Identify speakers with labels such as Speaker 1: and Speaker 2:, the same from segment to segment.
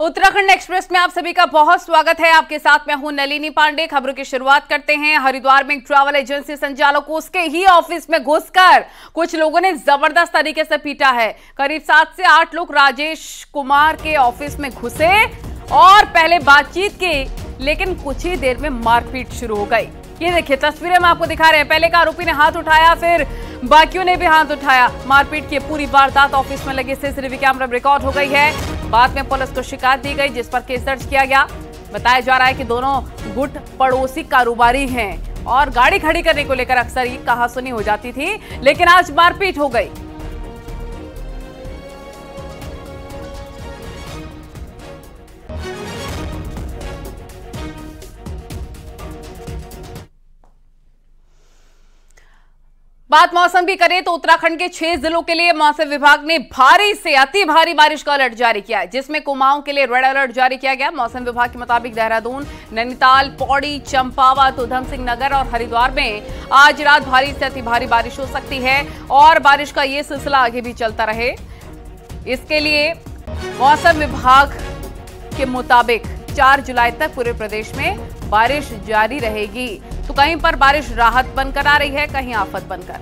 Speaker 1: Uttarakhand express में आप सभी का बहुत स्वागत है। आपके साथ मैं हूं नलिनी पांडे। खबरों की शुरुआत करते हैं। हरिद्वार में एक ट्रैवल एजेंसी संचालक को उसके ही ऑफिस में घुसकर कुछ लोगों ने जबरदस्त तरीके से पीटा है। करीब 7 से 8 लोग राजेश कुमार के ऑफिस में घुसे और पहले बातचीत की, लेकिन कुछ ही देर में मारपीट शुरू हो गई। ये देखिए तस्वीरें हम आपको दिखा रहे हैं। पहले का आरोपी ने हाथ उठाया, फिर बाकियों ने भी हाथ उठाया। मारपीट की पूरी वारदात ऑफिस में लगे सीसीटीवी कैमरा में रिकॉर्ड हो गई है। बाद में पुलिस को शिकायत दी गई, जिस पर केस दर्ज किया गया। बताया जा रहा है कि दोनों गुट पड़ोसी कारोबारी हैं और गाड़ी खड़ी करने को लेकर अक्सर ही कहासुनी हो जाती थी, लेकिन आज मारपीट हो गई। बात मौसम की करें तो उत्तराखंड के 6 जिलों के लिए मौसम विभाग ने भारी से अति भारी बारिश का अलर्ट जारी किया है, जिसमें कुमाऊं के लिए रेड अलर्ट जारी किया गया। मौसम विभाग के मुताबिक देहरादून, नैनीताल, पौड़ी, चंपावत, उधम सिंह नगर और हरिद्वार में आज रात भारी से अति भारी बारिश हो सकती है और बारिश का ये सिलसिला आगे भी चलता रहे। इसके लिए मौसम विभाग के मुताबिक 4 जुलाई तक पूरे प्रदेश में बारिश जारी रहेगी। तो कहीं पर बारिश राहत बनकर आ रही है, कहीं आफत बनकर।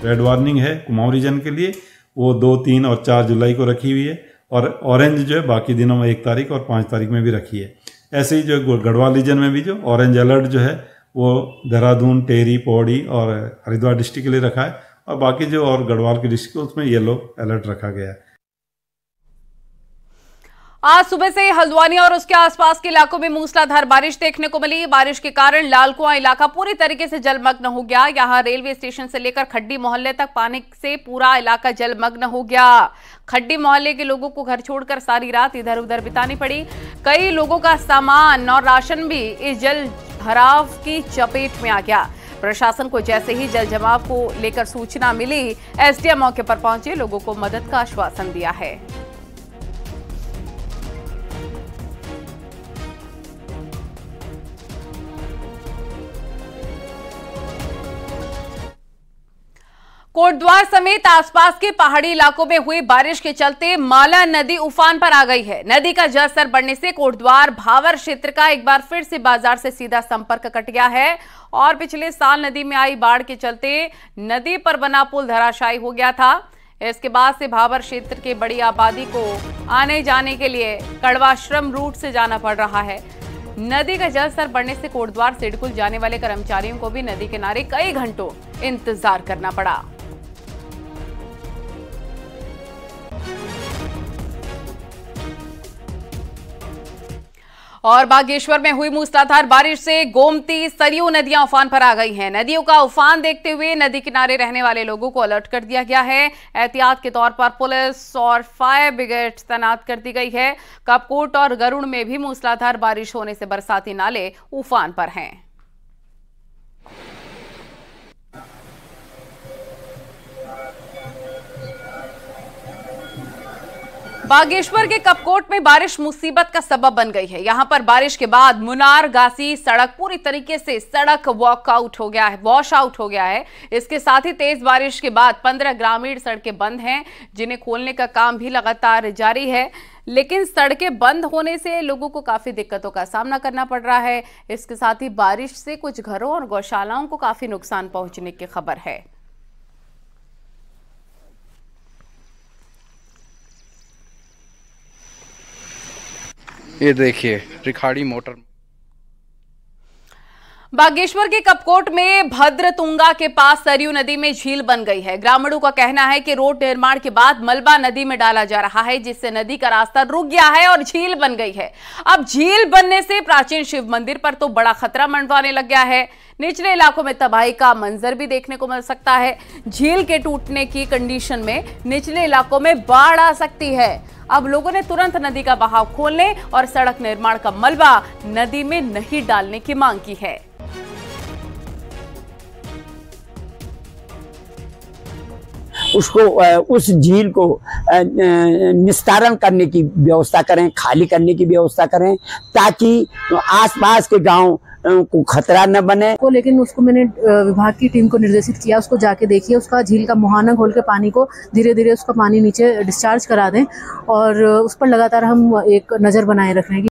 Speaker 2: रेड वार्निंग है कुमाऊं रीजन के लिए, वो 2, 3 और 4 जुलाई को रखी हुई है और ऑरेंज जो है बाकी दिनों में 1 तारीख और 5 तारीख में भी रखी है। ऐसे ही जो गढ़वाल रीजन में भी जो ऑरेंज अलर्ट जो है वो देहरादून, टेहरी, पौड़ी और हरिद्वार डिस्ट्रिक्ट के लिए रखा है और बाकी जो और गढ़वाल के डिस्ट्रिक्ट उसमें येलो अलर्ट रखा गया है।
Speaker 1: आज सुबह से हल्द्वानी और उसके आसपास के इलाकों में मूसलाधार बारिश देखने को मिली। बारिश के कारण लालकुआं इलाका पूरी तरीके से जलमग्न हो गया। यहां रेलवे स्टेशन से लेकर खड्डी मोहल्ले तक पानी से पूरा इलाका जलमग्न हो गया। खड्डी मोहल्ले के लोगों को घर छोड़कर सारी रात इधर उधर बितानी पड़ी। कई लोगों का सामान और राशन भी इस जल भराव की चपेट में आ गया। प्रशासन को जैसे ही जल जमाव को लेकर सूचना मिली, एसडीएम मौके पर पहुंचे, लोगों को मदद का आश्वासन दिया है। कोटद्वार समेत आसपास के पहाड़ी इलाकों में हुई बारिश के चलते माला नदी उफान पर आ गई है। नदी का जलस्तर बढ़ने से कोटद्वार भावर क्षेत्र का एक बार फिर से बाजार से सीधा संपर्क कट गया है और पिछले साल नदी में आई बाढ़ के चलते नदी पर बना पुल धराशायी हो गया था। इसके बाद से भावर क्षेत्र के बड़ी आबादी को आने जाने के लिए कड़वाश्रम रूट से जाना पड़ रहा है। नदी का जलस्तर बढ़ने से कोटद्वार सिडकुल जाने वाले कर्मचारियों को भी नदी किनारे कई घंटों इंतजार करना पड़ा। और बागेश्वर में हुई मूसलाधार बारिश से गोमती, सरयू नदियां उफान पर आ गई हैं। नदियों का उफान देखते हुए नदी किनारे रहने वाले लोगों को अलर्ट कर दिया गया है। एहतियात के तौर पर पुलिस और फायर ब्रिगेड तैनात कर दी गई है। कपकोट और गरुड़ में भी मूसलाधार बारिश होने से बरसाती नाले उफान पर हैं। बागेश्वर के कपकोट में बारिश मुसीबत का सबब बन गई है। यहां पर बारिश के बाद मुनार गासी सड़क पूरी तरीके से वॉश आउट हो गया है। इसके साथ ही तेज बारिश के बाद 15 ग्रामीण सड़कें बंद हैं, जिन्हें खोलने का काम भी लगातार जारी है। लेकिन सड़कें बंद होने से लोगों को काफी दिक्कतों का सामना करना पड़ रहा है। इसके साथ ही बारिश से कुछ घरों और गौशालाओं को काफी नुकसान पहुंचने की खबर है।
Speaker 3: ये देखिए रिखाड़ी मोटर।
Speaker 1: बागेश्वर के कपकोट में भद्रतुंगा के पास सरयू नदी में झील बन गई है। ग्रामीणों का कहना है कि रोड निर्माण के बाद मलबा नदी में डाला जा रहा है, जिससे नदी का रास्ता रुक गया है और झील बन गई है। अब झील बनने से प्राचीन शिव मंदिर पर तो बड़ा खतरा मंडराने लग गया है। निचले इलाकों में तबाही का मंजर भी देखने को मिल सकता है। झील के टूटने की कंडीशन में निचले इलाकों में बाढ़ आ सकती है। अब लोगों ने तुरंत नदी का बहाव खोलने और सड़क निर्माण का मलबा नदी में नहीं डालने की मांग की है।
Speaker 4: उसको उस झील को निस्तारण करने की व्यवस्था करें, खाली करने की व्यवस्था करें, ताकि आसपास के गांव को खतरा न बने।
Speaker 5: लेकिन उसको मैंने विभाग की टीम को निर्देशित किया, उसको जाके देखिए, उसका झील का मुहाना खोल के पानी को धीरे धीरे उसका पानी नीचे डिस्चार्ज करा दें और उस पर लगातार हम एक नजर बनाए रख रहे हैं।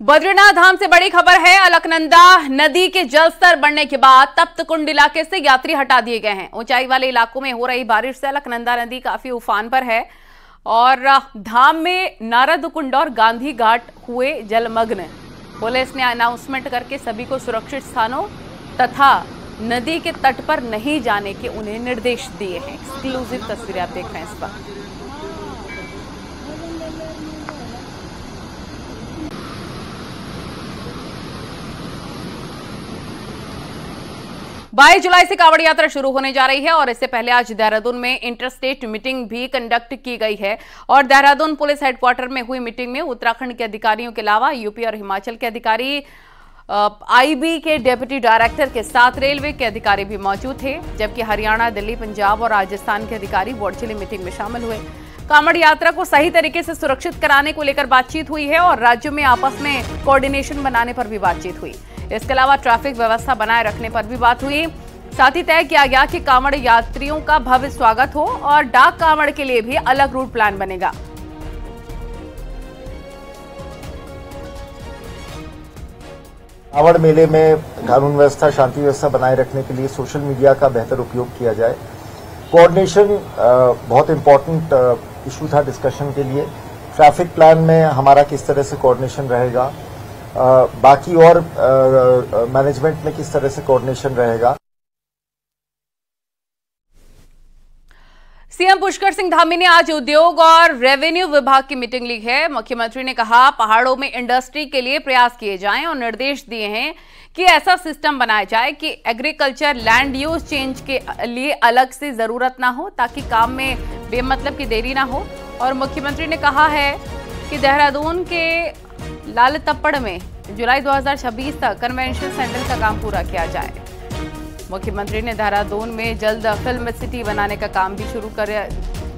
Speaker 1: बद्रीनाथ धाम से बड़ी खबर है। अलकनंदा नदी के जलस्तर बढ़ने के बाद तप्त कुंड इलाके से यात्री हटा दिए गए हैं। ऊंचाई वाले इलाकों में हो रही बारिश से अलकनंदा नदी काफी उफान पर है और धाम में नारद कुंड और गांधी घाट हुए जलमग्न। पुलिस ने अनाउंसमेंट करके सभी को सुरक्षित स्थानों तथा नदी के तट पर नहीं जाने के उन्हें निर्देश दिए हैं। एक्सक्लूसिव तस्वीरें आप देख रहे हैं इस पर। 22 जुलाई से कांवड़ यात्रा शुरू होने जा रही है और इससे पहले आज देहरादून में इंटरस्टेट मीटिंग भी कंडक्ट की गई है और देहरादून पुलिस हेडक्वार्टर में हुई मीटिंग में उत्तराखंड के अधिकारियों के अलावा यूपी और हिमाचल के अधिकारी, आईबी के डिप्टी डायरेक्टर के साथ रेलवे के अधिकारी भी मौजूद थे, जबकि हरियाणा, दिल्ली, पंजाब और राजस्थान के अधिकारी वर्चुअली मीटिंग में शामिल हुए। कांवड़ यात्रा को सही तरीके से सुरक्षित कराने को लेकर बातचीत हुई है और राज्यों में आपस में कोऑर्डिनेशन बनाने पर भी बातचीत हुई। इसके अलावा ट्रैफिक व्यवस्था बनाए रखने पर भी बात हुई। साथ ही तय किया गया कि कांवड़ यात्रियों का भव्य स्वागत हो और डाक कांवड़ के लिए भी अलग रूट प्लान बनेगा।
Speaker 6: कांवड़ मेले में कानून व्यवस्था, शांति व्यवस्था बनाए रखने के लिए सोशल मीडिया का बेहतर उपयोग किया जाए। कोऑर्डिनेशन बहुत इम्पोर्टेंट इशू था डिस्कशन के लिए। ट्रैफिक प्लान में हमारा किस तरह से कोऑर्डिनेशन रहेगा, बाकी और मैनेजमेंट में किस तरह से कोऑर्डिनेशन रहेगा।
Speaker 1: सीएम पुष्कर सिंह धामी ने आज उद्योग और रेवेन्यू विभाग की मीटिंग ली है। मुख्यमंत्री ने कहा पहाड़ों में इंडस्ट्री के लिए प्रयास किए जाएं और निर्देश दिए हैं कि ऐसा सिस्टम बनाया जाए कि एग्रीकल्चर लैंड यूज चेंज के लिए अलग से जरूरत ना हो, ताकि काम में बेमतलब की देरी ना हो। और मुख्यमंत्री ने कहा है कि देहरादून के लाल तप्पड़ में जुलाई 2026 तक कन्वेंशन सेंटर का काम पूरा किया जाए। मुख्यमंत्री ने देहरादून में जल्द फिल्म सिटी बनाने का काम भी शुरू कर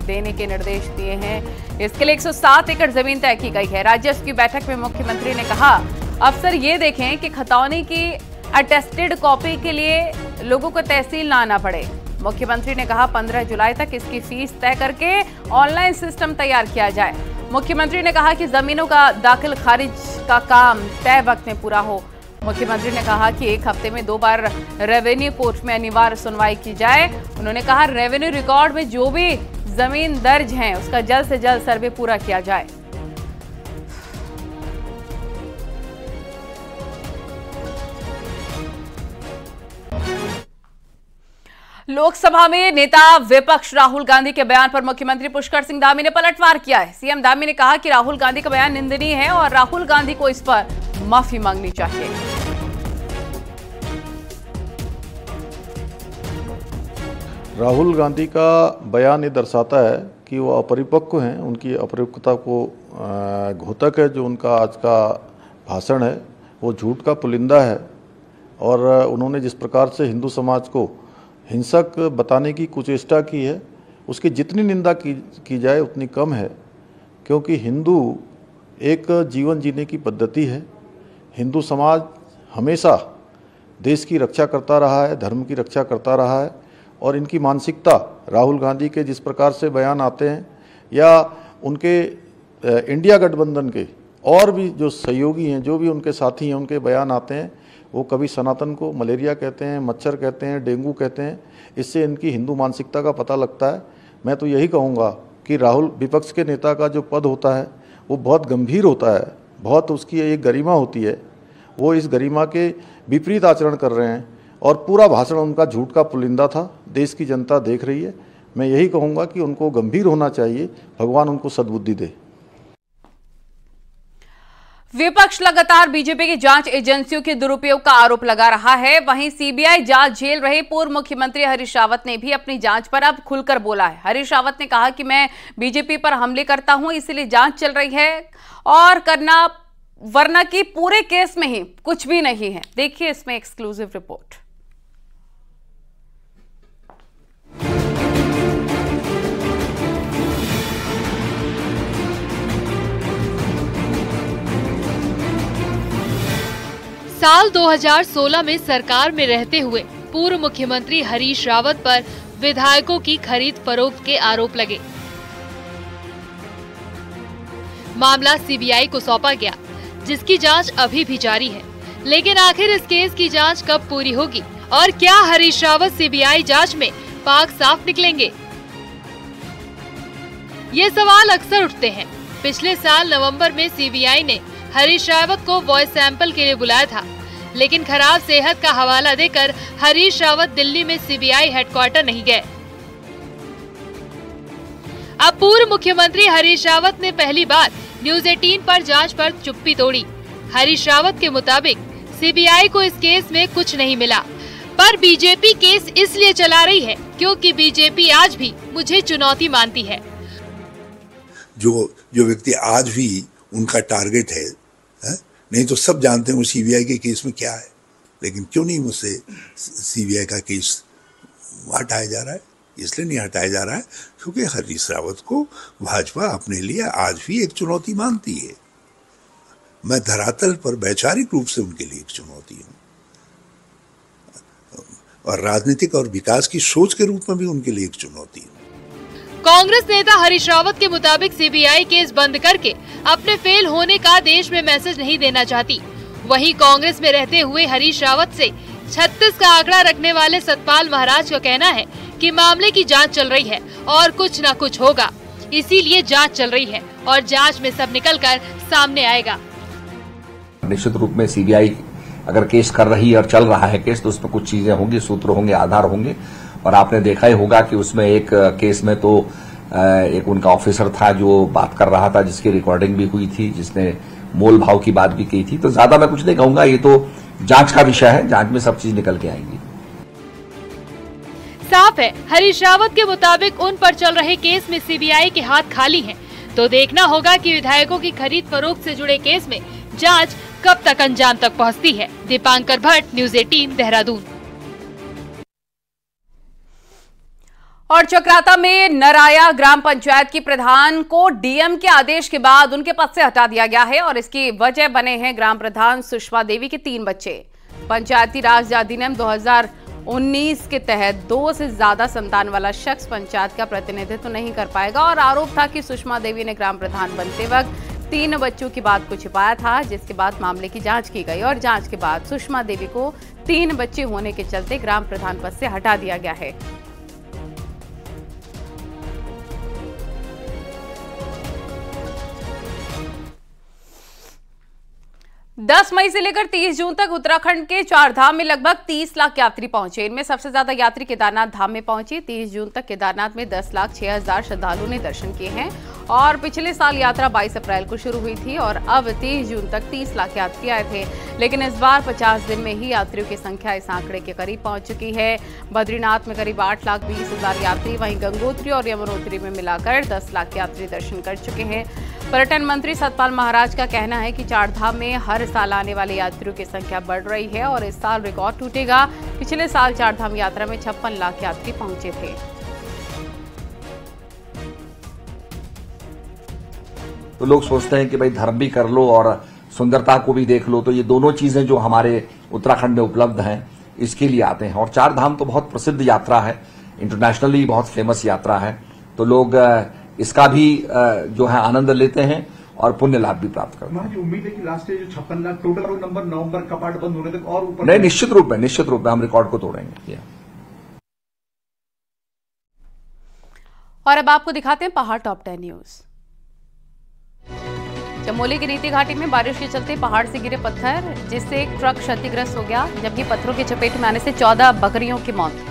Speaker 1: देने के निर्देश दिए हैं। इसके लिए 107 एकड़ जमीन तय की गई है। राजस्व की बैठक में मुख्यमंत्री ने कहा अफसर ये देखें कि खतौनी की अटेस्टेड कॉपी के लिए लोगों को तहसील ना आना पड़े। मुख्यमंत्री ने कहा 15 जुलाई तक इसकी फीस तय करके ऑनलाइन सिस्टम तैयार किया जाए। मुख्यमंत्री ने कहा कि जमीनों का दाखिल खारिज का काम तय वक्त में पूरा हो। मुख्यमंत्री ने कहा कि एक हफ्ते में 2 बार रेवेन्यू कोर्ट में अनिवार्य सुनवाई की जाए। उन्होंने कहा रेवेन्यू रिकॉर्ड में जो भी जमीन दर्ज है उसका जल्द से जल्द सर्वे पूरा किया जाए। लोकसभा में नेता विपक्ष राहुल गांधी के बयान पर मुख्यमंत्री पुष्कर सिंह धामी ने पलटवार किया है। सीएम धामी ने कहा कि राहुल गांधी का बयान निंदनीय है और राहुल गांधी को इस पर माफी मांगनी चाहिए।
Speaker 7: राहुल गांधी का बयान ये दर्शाता है कि वो अपरिपक्व हैं। उनकी अपरिपक्वता को घोतक है। जो उनका आज का भाषण है वो झूठ का पुलिंदा है और उन्होंने जिस प्रकार से हिंदू समाज को हिंसक बताने की कुचेष्टा की है, उसकी जितनी निंदा की जाए उतनी कम है, क्योंकि हिंदू एक जीवन जीने की पद्धति है। हिंदू समाज हमेशा देश की रक्षा करता रहा है, धर्म की रक्षा करता रहा है और इनकी मानसिकता, राहुल गांधी के जिस प्रकार से बयान आते हैं या उनके इंडिया गठबंधन के और भी जो सहयोगी हैं, जो भी उनके साथी हैं, उनके बयान आते हैं, वो कभी सनातन को मलेरिया कहते हैं, मच्छर कहते हैं, डेंगू कहते हैं। इससे इनकी हिंदू मानसिकता का पता लगता है। मैं तो यही कहूँगा कि राहुल, विपक्ष के नेता का जो पद होता है वो बहुत गंभीर होता है, बहुत उसकी एक गरिमा होती है। वो इस गरिमा के विपरीत आचरण कर रहे हैं और पूरा भाषण उनका झूठ का पुलिंदा था। देश की जनता देख रही है। मैं यही कहूँगा कि उनको गंभीर होना चाहिए। भगवान उनको सद्बुद्धि दे।
Speaker 1: विपक्ष लगातार बीजेपी की जांच एजेंसियों के दुरुपयोग का आरोप लगा रहा है। वहीं सीबीआई जांच झेल रहे पूर्व मुख्यमंत्री हरीश रावत ने भी अपनी जांच पर अब खुलकर बोला है। हरीश रावत ने कहा कि मैं बीजेपी पर हमले करता हूं, इसलिए जांच चल रही है और करना, वरना कि पूरे केस में ही कुछ भी नहीं है। देखिए इसमें एक्सक्लूसिव रिपोर्ट।
Speaker 8: साल 2016 में सरकार में रहते हुए पूर्व मुख्यमंत्री हरीश रावत पर विधायकों की खरीद फरोख्त के आरोप लगे। मामला सीबीआई को सौंपा गया, जिसकी जांच अभी भी जारी है। लेकिन आखिर इस केस की जांच कब पूरी होगी और क्या हरीश रावत सीबीआई जांच में पाक साफ निकलेंगे? ये सवाल अक्सर उठते हैं। पिछले साल नवंबर में सीबीआई ने हरीश रावत को वॉइस सैंपल के लिए बुलाया था, लेकिन खराब सेहत का हवाला देकर हरीश रावत दिल्ली में सीबीआई हेडक्वार्टर नहीं गए। अब पूर्व मुख्यमंत्री हरीश रावत ने पहली बार न्यूज 18 पर जांच पर चुप्पी तोड़ी। हरीश रावत के मुताबिक सीबीआई को इस केस में कुछ नहीं मिला, पर बीजेपी केस इसलिए चला रही है क्योंकि बीजेपी आज भी मुझे चुनौती मानती है।
Speaker 9: जो व्यक्ति आज भी उनका टारगेट है, नहीं तो सब जानते हैं वो सीबीआई के केस में क्या है, लेकिन क्यों नहीं मुझसे सीबीआई का केस हटाया जा रहा है? इसलिए नहीं हटाया जा रहा है क्योंकि हरीश रावत को भाजपा अपने लिए आज भी एक चुनौती मानती है। मैं धरातल पर वैचारिक रूप से उनके लिए एक चुनौती हूँ और राजनीतिक और विकास की सोच के रूप में भी उनके लिए एक चुनौती हूँ।
Speaker 8: कांग्रेस नेता हरीश रावत के मुताबिक सीबीआई केस बंद करके अपने फेल होने का देश में मैसेज नहीं देना चाहती। वहीं कांग्रेस में रहते हुए हरीश रावत से 36 का आंकड़ा रखने वाले सतपाल महाराज का कहना है कि मामले की जांच चल रही है और कुछ न कुछ होगा, इसीलिए जांच चल रही है और जांच में सब निकलकर सामने आएगा।
Speaker 10: निश्चित रूप में सीबीआई अगर केस कर रही है और चल रहा है केस, तो उसमें कुछ चीजें होंगी, सूत्र होंगे, आधार होंगे। और आपने देखा ही होगा कि उसमें एक केस में तो एक उनका ऑफिसर था जो बात कर रहा था, जिसकी रिकॉर्डिंग भी हुई थी, जिसने मोल भाव की बात भी की थी। तो ज्यादा मैं कुछ नहीं कहूंगा, ये तो जांच का विषय है, जांच में सब चीज निकल के आएंगी।
Speaker 8: साफ है, हरीश रावत के मुताबिक उन पर चल रहे केस में सीबीआई के हाथ खाली हैं। तो देखना होगा कि विधायकों की खरीद फरोख्त से जुड़े केस में जांच कब तक अंजाम तक पहुंचती है। दीपांकर भट्ट, न्यूज 18, देहरादून।
Speaker 1: और चक्राता में नराया ग्राम पंचायत की प्रधान को डीएम के आदेश के बाद उनके पद से हटा दिया गया है और इसकी वजह बने हैं ग्राम प्रधान सुषमा देवी के 3 बच्चे। पंचायती राज अधिनियम 2019 के तहत 2 से ज्यादा संतान वाला शख्स पंचायत का प्रतिनिधित्व तो नहीं कर पाएगा और आरोप था कि सुषमा देवी ने ग्राम प्रधान बनते वक्त 3 बच्चों की बात को छिपाया था, जिसके बाद मामले की जांच की गई और जांच के बाद सुषमा देवी को 3 बच्चे होने के चलते ग्राम प्रधान पद से हटा दिया गया है। दस मई से लेकर 30 जून तक उत्तराखंड के 4 धाम में लगभग 30 लाख यात्री पहुंचे। इनमें सबसे ज्यादा यात्री केदारनाथ धाम में पहुंचे। 30 जून तक केदारनाथ में 10,06,000 श्रद्धालुओं ने दर्शन किए हैं और पिछले साल यात्रा 22 अप्रैल को शुरू हुई थी और अब 30 जून तक 30 लाख यात्री आए थे, लेकिन इस बार 50 दिन में ही यात्रियों की संख्या इस आंकड़े के करीब पहुंच चुकी है। बद्रीनाथ में करीब 8,20,000 यात्री, वहीं गंगोत्री और यमुनोत्री में मिलाकर 10 लाख यात्री दर्शन कर चुके हैं। पर्यटन मंत्री सतपाल महाराज का कहना है कि 4 धाम में हर साल आने वाले यात्रियों की संख्या बढ़ रही है और इस साल रिकॉर्ड टूटेगा। पिछले साल 4 धाम यात्रा में 56 लाख यात्री पहुंचे थे।
Speaker 10: तो लोग सोचते हैं कि भाई धर्म भी कर लो और सुंदरता को भी देख लो, तो ये दोनों चीजें जो हमारे उत्तराखंड में उपलब्ध हैं इसके लिए आते हैं। और 4 धाम तो बहुत प्रसिद्ध यात्रा है, इंटरनेशनली बहुत फेमस यात्रा है, तो लोग इसका भी जो है आनंद लेते हैं और पुण्य लाभ भी प्राप्त करते हैं।
Speaker 11: उम्मीद है कि लास्ट जो 56 लाख टोटल नंबर नवंबर कपाट बंद होने तक और ऊपर
Speaker 10: नहीं, निश्चित रूप में हम रिकॉर्ड को तोड़ेंगे।
Speaker 1: और अब आपको दिखाते हैं पहाड़ टॉप 10 न्यूज। चमोली की नीति घाटी में बारिश के चलते पहाड़ से गिरे पत्थर, जिससे एक ट्रक क्षतिग्रस्त हो गया, जबकि पत्थरों की चपेट में आने से 14 बकरियों की मौत।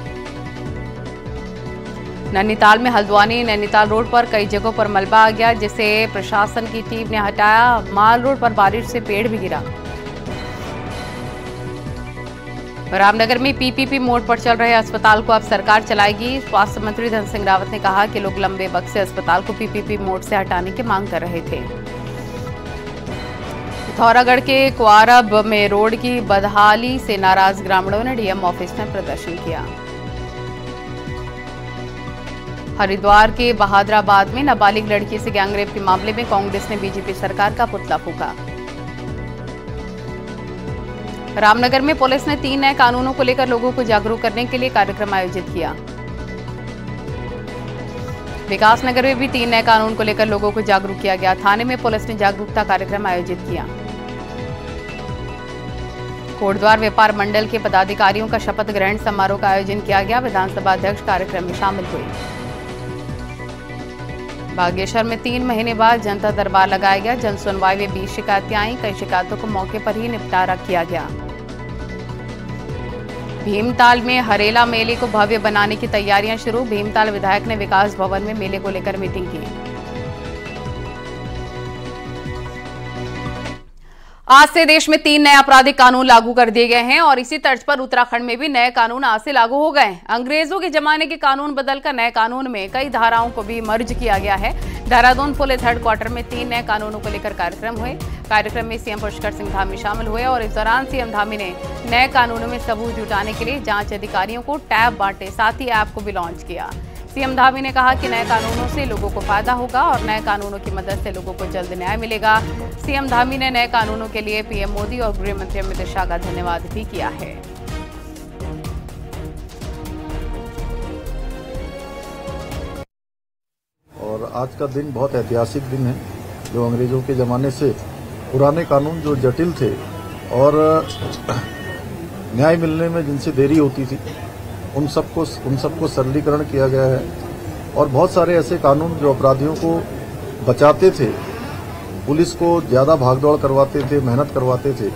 Speaker 1: नैनीताल में हल्द्वानी नैनीताल रोड पर कई जगहों पर मलबा आ गया, जिसे प्रशासन की टीम ने हटाया। माल रोड पर बारिश से पेड़ भी गिरा। रामनगर में पीपीपी मोड पर चल रहे अस्पताल को अब सरकार चलाएगी। स्वास्थ्य मंत्री धन सिंह रावत ने कहा कि लोग लंबे वक्त से अस्पताल को पीपीपी मोड से हटाने की मांग कर रहे थे। पिथौरागढ़ के क्वारब में रोड की बदहाली से नाराज ग्रामीणों ने डीएम ऑफिस में प्रदर्शन किया। हरिद्वार के बहादुराबाद में नाबालिग लड़की से गैंगरेप के मामले में कांग्रेस ने बीजेपी सरकार का पुतला फूंका। रामनगर में पुलिस ने 3 नए कानूनों को लेकर लोगों को जागरूक करने के लिए कार्यक्रम आयोजित किया। विकासनगर में भी 3 नए कानून को लेकर लोगों को जागरूक किया गया। थाने में पुलिस ने जागरूकता कार्यक्रम आयोजित किया। कोटद्वार व्यापार मंडल के पदाधिकारियों का शपथ ग्रहण समारोह का आयोजन किया गया। विधानसभा अध्यक्ष कार्यक्रम में शामिल हुए। बागेश्वर में 3 महीने बाद जनता दरबार लगाया गया। जन सुनवाई में 20 शिकायतें आईं। कई शिकायतों को मौके पर ही निपटारा किया गया। भीमताल में हरेला मेले को भव्य बनाने की तैयारियां शुरू। भीमताल विधायक ने विकास भवन में मेले को लेकर मीटिंग की। आज से देश में 3 नए आपराधिक कानून लागू कर दिए गए हैं और इसी तर्ज पर उत्तराखंड में भी नए कानून आज से लागू हो गए। अंग्रेजों के जमाने के कानून बदलकर नए कानून में कई धाराओं को भी मर्ज किया गया है। देहरादून पुलिस हेडक्वार्टर में 3 नए कानूनों को लेकर कार्यक्रम हुए। कार्यक्रम में सीएम पुष्कर सिंह धामी शामिल हुए और इस दौरान सीएम धामी ने नए कानूनों में सबूत जुटाने के लिए जांच अधिकारियों को टैब बांटे, साथ ही ऐप को भी लॉन्च किया। सीएम धामी ने कहा कि नए कानूनों से लोगों को फायदा होगा और नए कानूनों की मदद से लोगों को जल्द न्याय मिलेगा। सीएम धामी ने नए कानूनों के लिए पीएम मोदी और गृह मंत्री अमित शाह का धन्यवाद भी किया है।
Speaker 7: और आज का दिन बहुत ऐतिहासिक दिन है। जो अंग्रेजों के ज़माने से पुराने कानून जो जटिल थे और न्याय मिलने में जिनसे देरी होती थी, उन सबको सरलीकरण किया गया है। और बहुत सारे ऐसे कानून जो अपराधियों को बचाते थे, पुलिस को ज़्यादा भागदौड़ करवाते थे, मेहनत करवाते थे,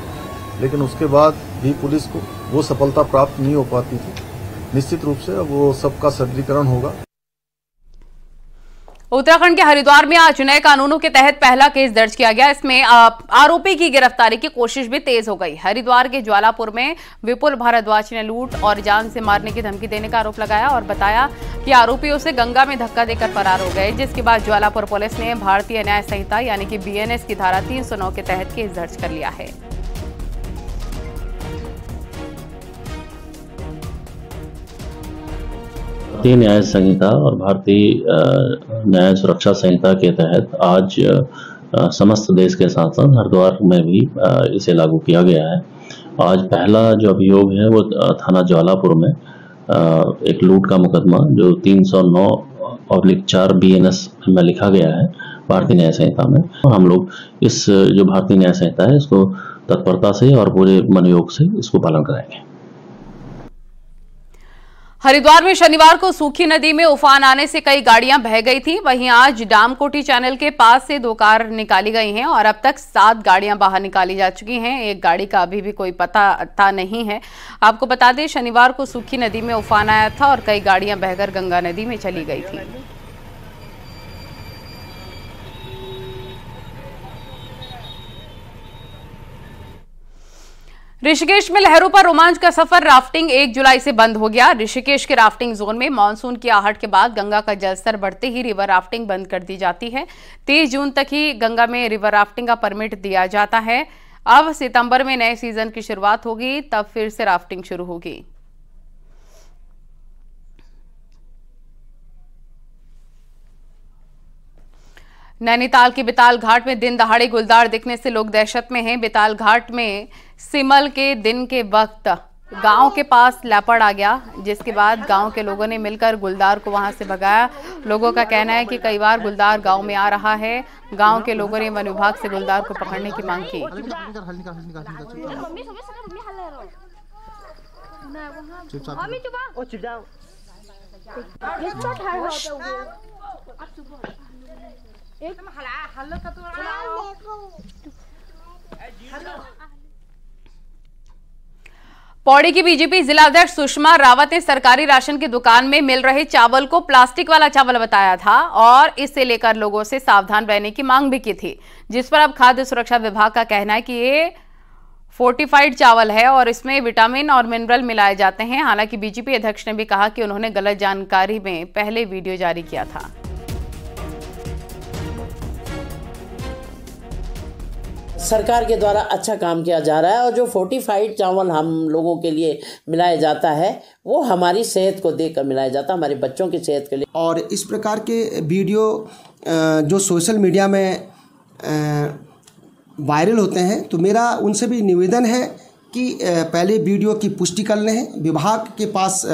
Speaker 7: लेकिन उसके बाद भी पुलिस को वो सफलता प्राप्त नहीं हो पाती थी। निश्चित रूप से अब वो सबका सरलीकरण होगा।
Speaker 1: उत्तराखंड के हरिद्वार में आज नए कानूनों के तहत पहला केस दर्ज किया गया। इसमें आरोपी की गिरफ्तारी की कोशिश भी तेज हो गई। हरिद्वार के ज्वालापुर में विपुल भारद्वाज ने लूट और जान से मारने की धमकी देने का आरोप लगाया और बताया कि आरोपियों से गंगा में धक्का देकर फरार हो गए, जिसके बाद ज्वालापुर पुलिस ने भारतीय न्याय संहिता यानी कि BNS की धारा 309 के तहत केस दर्ज कर लिया है।
Speaker 12: भारतीय न्याय संहिता और भारतीय न्याय सुरक्षा संहिता के तहत आज समस्त देश के साथ साथ हरिद्वार में भी इसे लागू किया गया है। आज पहला जो अभियोग है वो थाना ज्वालापुर में एक लूट का मुकदमा जो 309/4 BNS में लिखा गया है भारतीय न्याय संहिता में। हम लोग इस जो भारतीय न्याय संहिता है इसको तत्परता से और पूरे मनोयोग से इसको पालन कराएंगे।
Speaker 1: हरिद्वार में शनिवार को सूखी नदी में उफान आने से कई गाड़ियां बह गई थी। वहीं आज डामकोटी चैनल के पास से 2 कार निकाली गई हैं और अब तक 7 गाड़ियां बाहर निकाली जा चुकी हैं। एक गाड़ी का अभी भी कोई पता नहीं है। आपको बता दें, शनिवार को सूखी नदी में उफान आया था और कई गाड़ियां बहकर गंगा नदी में चली गई थी। ऋषिकेश में लहरों पर रोमांच का सफर राफ्टिंग 1 जुलाई से बंद हो गया। ऋषिकेश के राफ्टिंग जोन में मानसून की आहट के बाद गंगा का जलस्तर बढ़ते ही रिवर राफ्टिंग बंद कर दी जाती है। 30 जून तक ही गंगा में रिवर राफ्टिंग का परमिट दिया जाता है। अब सितंबर में नए सीजन की शुरुआत होगी, तब फिर से राफ्टिंग शुरू होगी। नैनीताल के बिताल घाट में दिन दहाड़े गुलदार दिखने से लोग दहशत में हैं। बिताल घाट में सिमल के दिन के वक्त गांव के पास लेपर्ड आ गया, जिसके बाद गांव के लोगों ने मिलकर गुलदार को वहां से भगाया। लोगों का कहना है कि कई बार गुलदार गांव में आ रहा है। गांव के लोगों ने वन विभाग से गुलदार को पकड़ने की मांग की। पौड़ी की बीजेपी जिलाध्यक्ष सुषमा रावत ने सरकारी राशन की दुकान में मिल रहे चावल को प्लास्टिक वाला चावल बताया था और इससे लेकर लोगों से सावधान रहने की मांग भी की थी, जिस पर अब खाद्य सुरक्षा विभाग का कहना है कि ये फोर्टिफाइड चावल है और इसमें विटामिन और मिनरल मिलाए जाते हैं। हालांकि बीजेपी अध्यक्ष ने भी कहा कि उन्होंने गलत जानकारी में पहले वीडियो जारी किया था।
Speaker 13: सरकार के द्वारा अच्छा काम किया जा रहा है और जो फोर्टिफाइड चावल हम लोगों के लिए मिलाया जाता है वो हमारी सेहत को देखकर मिलाया जाता है, हमारे बच्चों की सेहत के लिए।
Speaker 14: और इस प्रकार के वीडियो जो सोशल मीडिया में वायरल होते हैं, तो मेरा उनसे भी निवेदन है कि पहले वीडियो की पुष्टि कर लें। विभाग के पास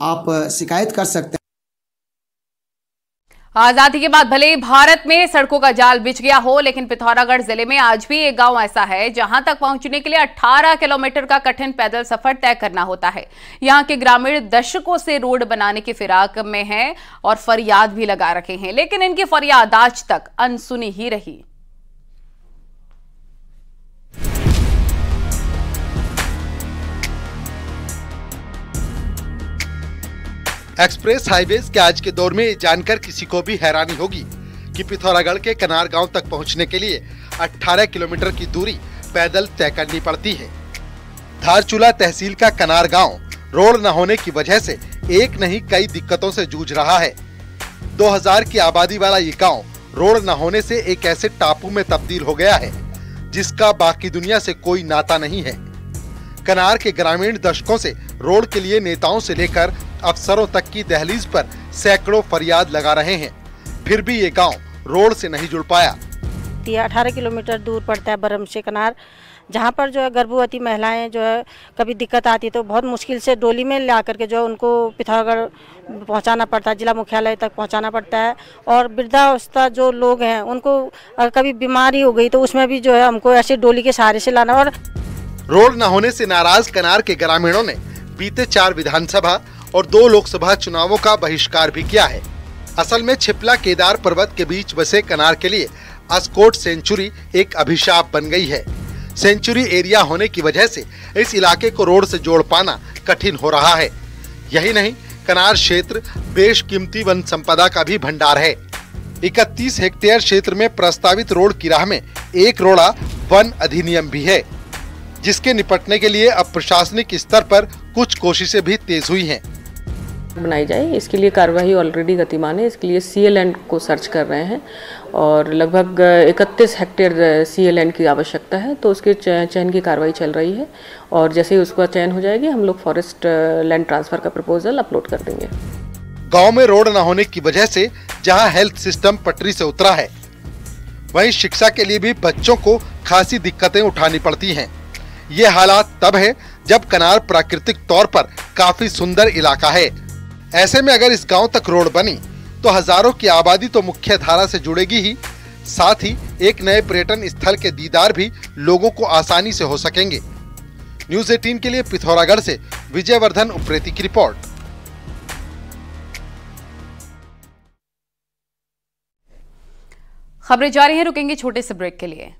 Speaker 14: आप शिकायत कर सकते हैं।
Speaker 1: आजादी के बाद भले ही भारत में सड़कों का जाल बिछ गया हो, लेकिन पिथौरागढ़ जिले में आज भी एक गांव ऐसा है जहां तक पहुंचने के लिए 18 किलोमीटर का कठिन पैदल सफर तय करना होता है। यहां के ग्रामीण दशकों से रोड बनाने की फिराक में हैं और फरियाद भी लगा रखे हैं, लेकिन इनकी फरियाद आज तक अनसुनी ही रही।
Speaker 15: एक्सप्रेस हाईवेज के आज के दौर में ये जानकर किसी को भी हैरानी होगी कि पिथौरागढ़ के कनार गांव तक पहुंचने के लिए 18 किलोमीटर की दूरी पैदल तय करनी पड़ती है। धारचूला तहसील का कनार गांव रोड न होने की वजह से एक नहीं कई दिक्कतों से जूझ रहा है। 2000 की आबादी वाला ये गांव रोड न होने से एक ऐसे टापू में तब्दील हो गया है जिसका बाकी दुनिया से कोई नाता नहीं है। कनार के ग्रामीण दशकों से रोड के लिए नेताओं से लेकर अफसरों तक की दहलीज पर सैकड़ों फरियाद लगा रहे हैं, फिर भी ये गांव रोड से नहीं जुड़ पाया।
Speaker 16: 18 किलोमीटर दूर पड़ता है बरम से कनार, जहाँ पर जो है गर्भवती महिलाएं जो है कभी दिक्कत आती है तो बहुत मुश्किल से डोली में ला करके जो है उनको पिथौरागढ़ पहुँचाना पड़ता है, जिला मुख्यालय तक पहुँचाना पड़ता है। और वृद्धावस्था जो लोग हैं उनको अगर कभी बीमारी हो गई तो उसमें भी जो है हमको ऐसे डोली के सहारे से लाना। और
Speaker 15: रोड न होने से नाराज कनार के ग्रामीणों ने बीते 4 विधानसभा और 2 लोकसभा चुनावों का बहिष्कार भी किया है। असल में छिपला केदार पर्वत के बीच बसे कनार के लिए अस्कोट सेंचुरी एक अभिशाप बन गई है। सेंचुरी एरिया होने की वजह से इस इलाके को रोड से जोड़ पाना कठिन हो रहा है। यही नहीं, कनार क्षेत्र बेशकीमती वन संपदा का भी भंडार है। 31 हेक्टेयर क्षेत्र में प्रस्तावित रोड की राह में एक रोड़ा वन अधिनियम भी है, जिसके निपटने के लिए अब प्रशासनिक स्तर पर कुछ कोशिशें भी तेज हुई हैं।
Speaker 17: बनाई जाए, इसके लिए कार्रवाई ऑलरेडी गतिमान है। इसके लिए CA को सर्च कर रहे हैं और लगभग 31 हेक्टेयर CA की आवश्यकता है, तो उसके चयन की कार्रवाई चल रही है और जैसे ही उसका चयन हो जाएगी हम लोग फॉरेस्ट लैंड ट्रांसफर का प्रपोजल अपलोड कर देंगे।
Speaker 15: गांव में रोड न होने की वजह से जहां हेल्थ सिस्टम पटरी से उतरा है, वहीं शिक्षा के लिए भी बच्चों को खासी दिक्कतें उठानी पड़ती हैं। ये हालात तब है जब कनार प्राकृतिक तौर पर काफी सुंदर इलाका है। ऐसे में अगर इस गांव तक रोड बनी तो हजारों की आबादी तो मुख्य धारा से जुड़ेगी ही, साथ ही एक नए पर्यटन स्थल के दीदार भी लोगों को आसानी से हो सकेंगे। न्यूज़ 18 के लिए पिथौरागढ़ से विजयवर्धन उप्रेती की रिपोर्ट।
Speaker 1: खबरें जारी हैं, रुकेंगे छोटे से ब्रेक के लिए।